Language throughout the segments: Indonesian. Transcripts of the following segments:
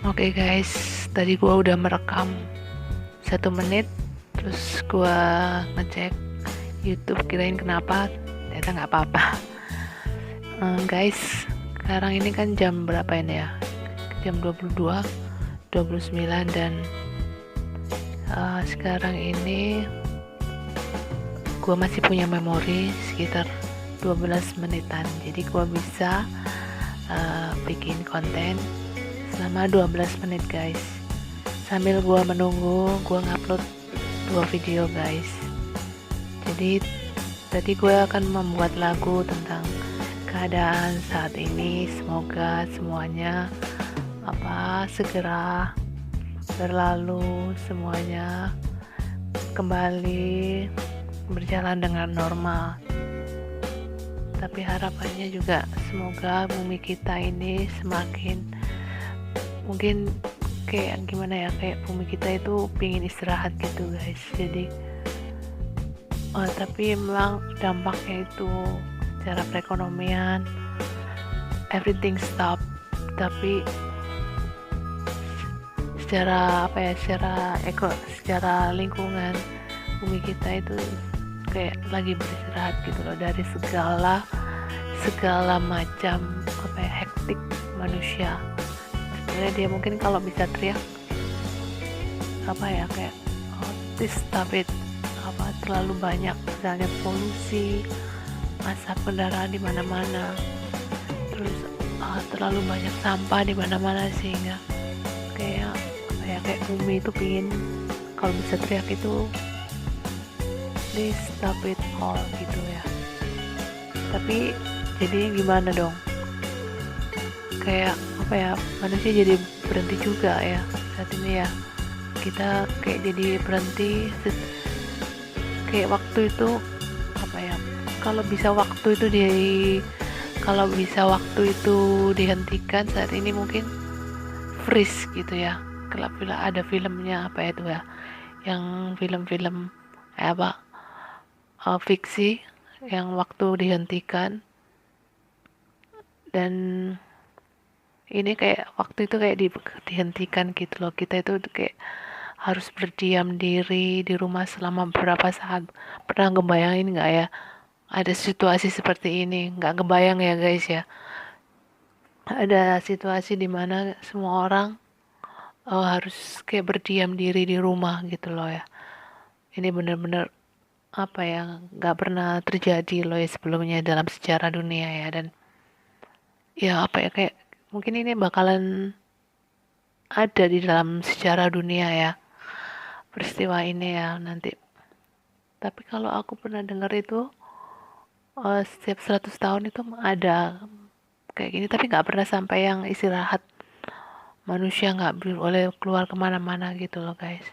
Oke guys, tadi gua udah merekam 1 menit, terus gua ngecek YouTube kirain kenapa, ternyata nggak apa-apa. Guys, sekarang ini kan jam berapa ini ya? Jam 22:29 dan sekarang ini gua masih punya memori sekitar 12 menitan. Jadi gua bisa bikin konten selama 12 menit guys, sambil gua menunggu gua ngupload 2 video guys. Jadi tadi gue akan membuat lagu tentang keadaan saat ini. Semoga semuanya segera berlalu, semuanya kembali berjalan dengan normal. Tapi harapannya juga semoga bumi kita ini semakin, mungkin kayak gimana ya, kayak bumi kita itu pingin istirahat gitu guys. Jadi tapi memang dampaknya itu secara perekonomian everything stop, tapi secara secara lingkungan bumi kita itu kayak lagi beristirahat gitu loh dari segala macam hektik manusia. Sebenarnya dia mungkin kalau bisa teriak kayak please stop it, terlalu banyak misalnya polusi, asap kendaraan di mana-mana, terus terlalu banyak sampah di mana-mana, sehingga kayak bumi itu pingin kalau bisa teriak itu please stop it all gitu ya. Tapi jadi gimana dong, kayak manusia jadi berhenti juga ya saat ini ya. Kita kayak jadi berhenti, kayak waktu itu kalau bisa waktu itu dihentikan saat ini mungkin freeze gitu ya. Kalau ada filmnya yang film-film fiksi yang waktu dihentikan, dan ini kayak waktu itu kayak dihentikan gitu loh. Kita itu kayak harus berdiam diri di rumah selama beberapa saat. Pernah ngebayangin nggak ya ada situasi seperti ini? Nggak kebayang ya guys ya. Ada situasi dimana semua orang harus kayak berdiam diri di rumah gitu loh ya. Ini bener-bener nggak pernah terjadi loh ya sebelumnya dalam sejarah dunia ya. Dan ya kayak mungkin ini bakalan ada di dalam sejarah dunia ya, peristiwa ini ya nanti. Tapi kalau aku pernah dengar itu setiap 100 tahun itu ada kayak gini, tapi nggak pernah sampai yang istirahat, manusia nggak boleh keluar kemana-mana gitu loh guys.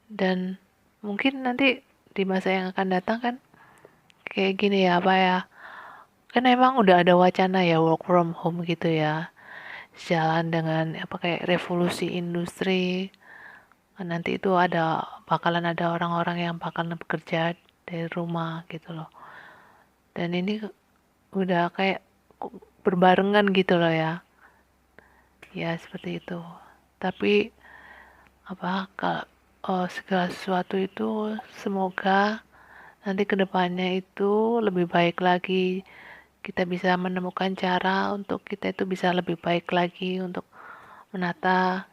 Dan mungkin nanti di masa yang akan datang kan kayak gini ya, kan emang udah ada wacana ya work from home gitu ya, jalan dengan kayak revolusi industri. Nanti itu bakalan ada orang-orang yang bakalan bekerja dari rumah gitu loh. Dan ini udah kayak berbarengan gitu loh ya. Ya seperti itu. Tapi kalau segala sesuatu itu semoga nanti kedepannya itu lebih baik lagi. Kita bisa menemukan cara untuk kita itu bisa lebih baik lagi untuk menata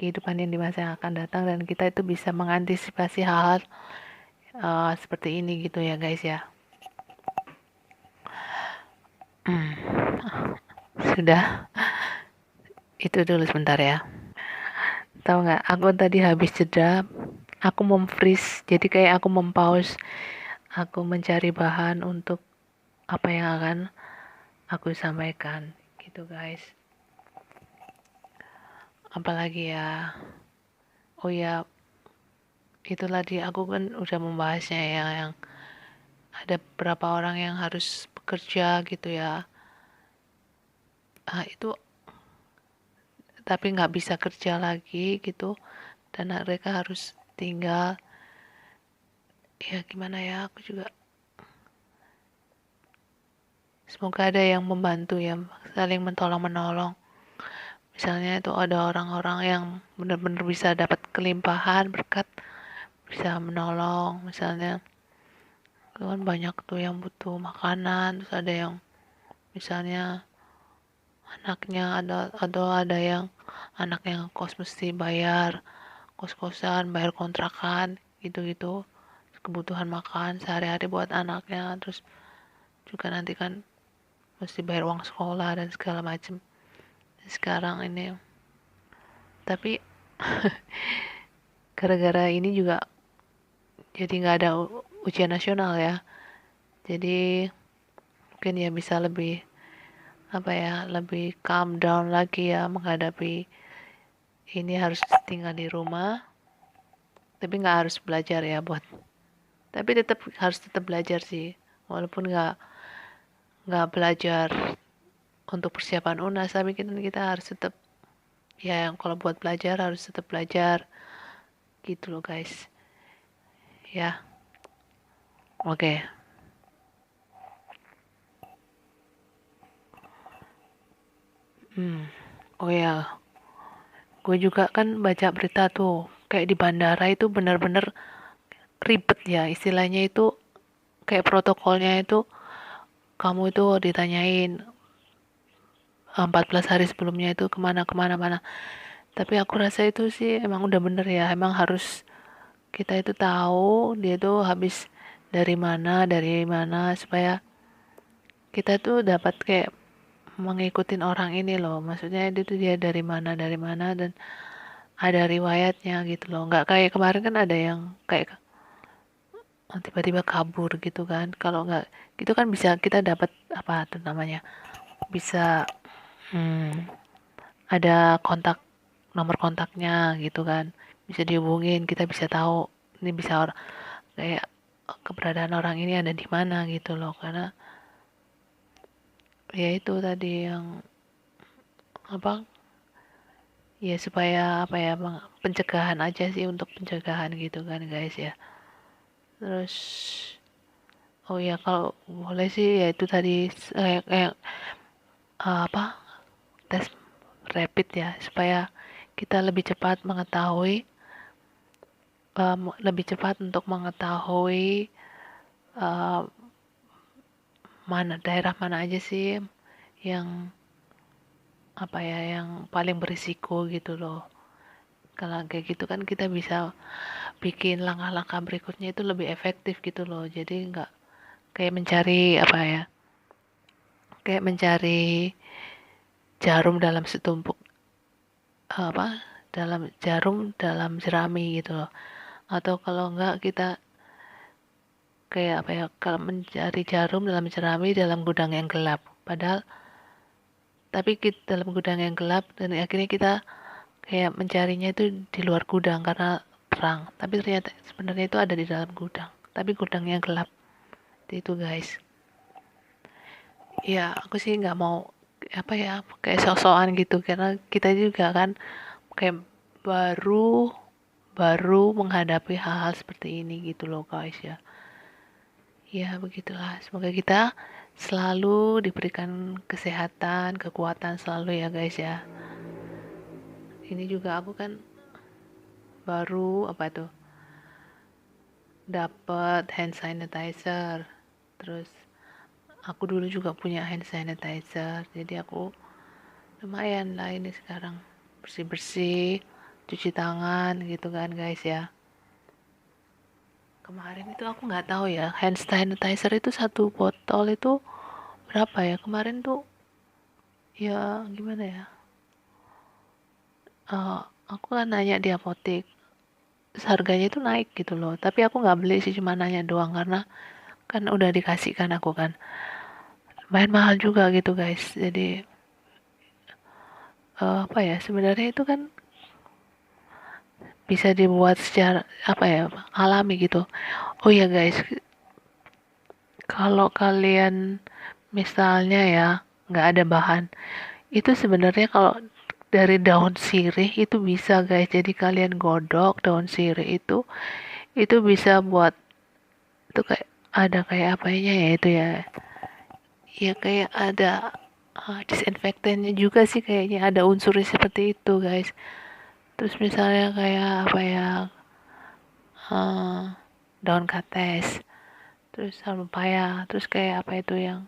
kehidupan yang di masa yang akan datang, dan kita itu bisa mengantisipasi hal-hal seperti ini gitu ya guys ya. Sudah, itu dulu sebentar ya. Tahu nggak, aku tadi habis jeda, aku freeze, jadi kayak aku pause, aku mencari bahan untuk apa yang akan aku sampaikan gitu guys. Apalagi ya, oh ya, itulah aku kan udah membahasnya ya, yang ada beberapa orang yang harus bekerja gitu ya. Itu tapi nggak bisa kerja lagi gitu, dan mereka harus tinggal. Ya gimana ya, aku juga semoga ada yang membantu ya, saling menolong Misalnya itu ada orang-orang yang benar-benar bisa dapat kelimpahan berkat, bisa menolong. Misalnya kan banyak tuh yang butuh makanan, terus ada yang misalnya anaknya ada yang anaknya kos mesti bayar kos-kosan, bayar kontrakan, gitu-gitu, kebutuhan makan sehari-hari buat anaknya, terus juga nanti kan mesti bayar uang sekolah dan segala macem. Sekarang ini, tapi gara-gara ini juga jadi nggak ada ujian nasional ya, jadi mungkin ya bisa lebih apa ya, lebih calm down lagi ya menghadapi ini, harus tinggal di rumah tapi nggak harus belajar ya tapi tetap belajar sih, walaupun nggak belajar untuk persiapan UNAS, tapi kita harus tetap ya, yang kalau buat belajar harus tetap belajar gitu loh guys ya. Oke. Oh ya, gue juga kan baca berita tuh kayak di bandara itu bener-bener ribet ya istilahnya, itu kayak protokolnya itu kamu itu ditanyain 14 hari sebelumnya itu kemana kemana mana. Tapi aku rasa itu sih emang udah bener ya, emang harus kita itu tahu dia tuh habis dari mana supaya kita tuh dapat kayak mengikutin orang ini loh, maksudnya itu tuh dia dari mana dan ada riwayatnya gitu loh, nggak kayak kemarin kan ada yang kayak tiba-tiba kabur gitu kan. Kalau nggak gitu kan bisa kita dapat apa tuh namanya, bisa hmm, ada kontak, nomor kontaknya gitu kan, bisa dihubungin, kita bisa tahu ini bisa kayak keberadaan orang ini ada di mana gitu loh, karena ya itu tadi yang apa ya, supaya apa ya, pencegahan aja sih, untuk pencegahan gitu kan guys ya. Terus oh ya kalau boleh sih ya itu tadi kayak apa, tes rapid ya, supaya kita lebih cepat mengetahui, lebih cepat untuk mengetahui uh, mana daerah mana aja sih yang apa ya, yang paling berisiko gitu loh. Kalau kayak gitu kan kita bisa bikin langkah-langkah berikutnya itu lebih efektif gitu loh. Jadi nggak kayak mencari apa ya, kayak mencari jarum dalam setumpuk apa, dalam jarum dalam jerami gitu loh. Atau kalau enggak kita kayak apa ya, kalau mencari jarum dalam jerami dalam gudang yang gelap, padahal tapi kita dalam gudang yang gelap dan akhirnya kita kayak mencarinya itu di luar gudang karena terang, tapi ternyata sebenarnya itu ada di dalam gudang tapi gudangnya gelap. Itu guys ya, aku sih nggak mau apa ya, kayak sok-sokan gitu, karena kita juga kan kayak baru baru menghadapi hal-hal seperti ini gitu loh guys ya. Ya begitulah, semoga kita selalu diberikan kesehatan, kekuatan selalu ya guys ya. Ini juga aku kan baru apa tuh, dapat hand sanitizer. Terus aku dulu juga punya hand sanitizer, jadi aku lumayan lah ini sekarang bersih-bersih, cuci tangan gitu kan guys ya. Kemarin itu aku nggak tahu ya, hand sanitizer itu satu botol itu berapa ya kemarin tuh ya, gimana ya, uh, aku kan nanya di apotek, harganya itu naik gitu loh, tapi aku nggak beli sih, cuma nanya doang karena kan udah dikasihkan aku kan, main mahal juga gitu guys. Jadi apa ya, sebenarnya itu kan bisa dibuat secara apa ya, alami gitu. Oh ya guys, kalau kalian misalnya ya nggak ada bahan, itu sebenarnya kalau dari daun sirih itu bisa guys, jadi kalian godok daun sirih itu bisa buat, itu kayak ada kayak apanya ya itu ya, ya kayak ada disinfektannya juga sih kayaknya ada unsurnya seperti itu guys. Terus misalnya kayak apa ya, eh, daun kates, terus sabun paya, terus kayak apa itu yang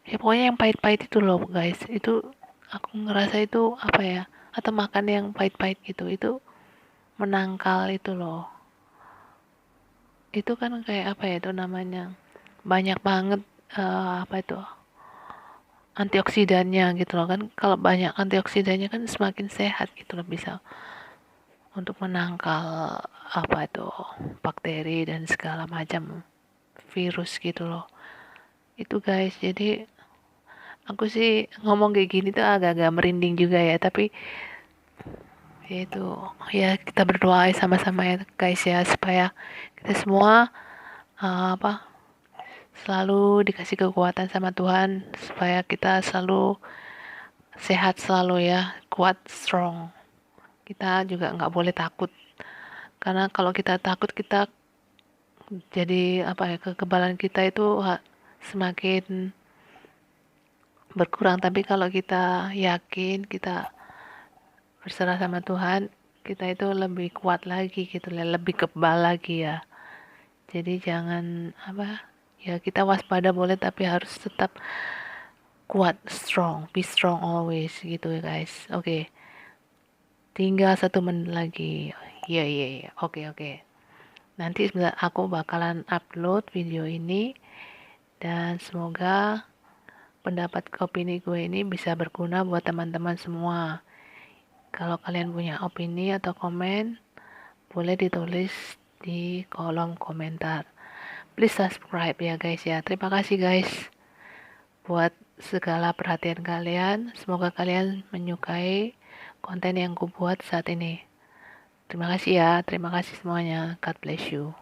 ya pokoknya yang pahit-pahit itu loh guys, itu aku ngerasa itu apa ya, atau makan yang pahit-pahit gitu itu menangkal itu loh. Itu kan kayak apa ya itu namanya, banyak banget apa itu antioksidannya gitu loh kan. Kalau banyak antioksidannya kan semakin sehat gitu loh, bisa untuk menangkal apa itu bakteri dan segala macam virus gitu loh. Itu guys, jadi aku sih ngomong kayak gini tuh agak-agak merinding juga ya, tapi ya itu, ya kita berdoa sama-sama ya guys ya, supaya kita semua apa selalu dikasih kekuatan sama Tuhan, supaya kita selalu sehat selalu ya, kuat, strong. Kita juga nggak boleh takut, karena kalau kita takut kita jadi apa ya, kekebalan kita itu semakin berkurang. Tapi kalau kita yakin, kita berserah sama Tuhan, kita itu lebih kuat lagi gitu lah, lebih kebal lagi ya. Jadi jangan apa ya, kita waspada boleh tapi harus tetap kuat, strong, be strong always gitu ya guys. Oke, tinggal 1 menit lagi. Iya iya iya, oke. Nanti aku bakalan upload video ini, dan semoga pendapat opini gue ini bisa berguna buat teman-teman semua. Kalau kalian punya opini atau komen, boleh ditulis di kolom komentar. Please subscribe ya guys ya. Terima kasih guys buat segala perhatian kalian. Semoga kalian menyukai konten yang ku buat saat ini. Terima kasih ya. Terima kasih semuanya. God bless you.